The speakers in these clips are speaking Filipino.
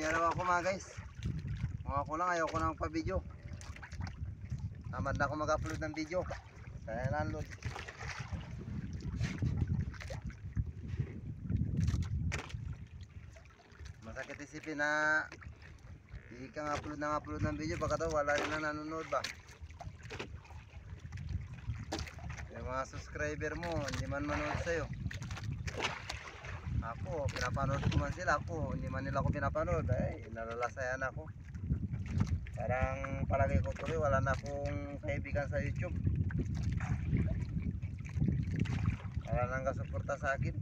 may araw ako mga guys. Kung ako lang ayaw ko nang pa-video. Tamad na ako mag-upload ng video. Kaya na-unload. Masakit isipin na hindi kang upload ng video, baka daw wala rin na nanonood ba. Yung mga subscriber mo hindi man manood sa'yo. Ako, pinapanood ko man sila. Ako, hindi man nila ako pinapanood. Ay, nalalasayan ako. Parang palagay ko tuloy, wala na akong kaibigan sa YouTube. Wala nang kasuporta sa akin.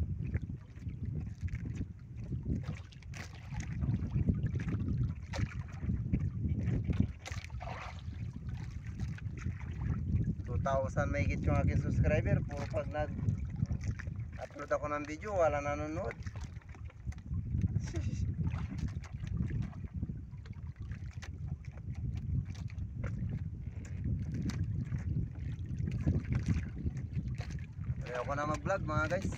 May higit yung aking subscriber. Puro pag nag-upload ako ng video, wala nanonood. Kaya ako na mag-vlog mga guys.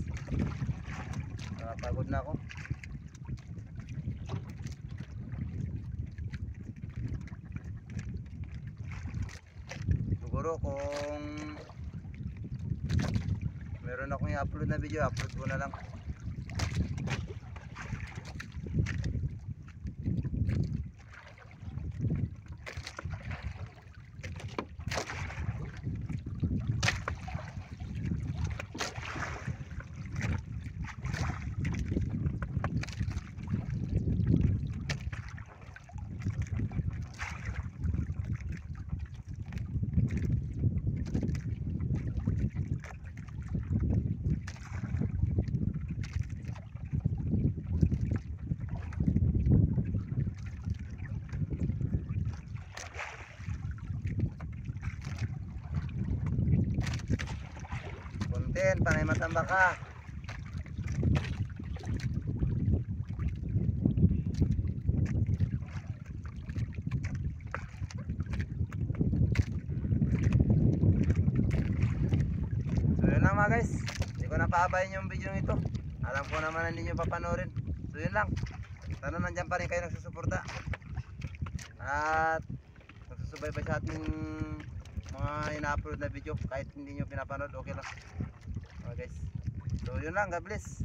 Pagod na ako. Siguro kung meron akong i-upload na video, upload ko na lang. Panay matamba ka. So yun lang mga guys, hindi ko na paabayin yung video ito. Alam ko naman na hindi nyo papanoorin. So yun lang, sana nandyan pa rin kayo nagsusuporta at nagsusubaybay sa ating mga ina-upload na video. Kahit hindi nyo pinapanood, okay lang. Okay guys, so yun lang, God bless.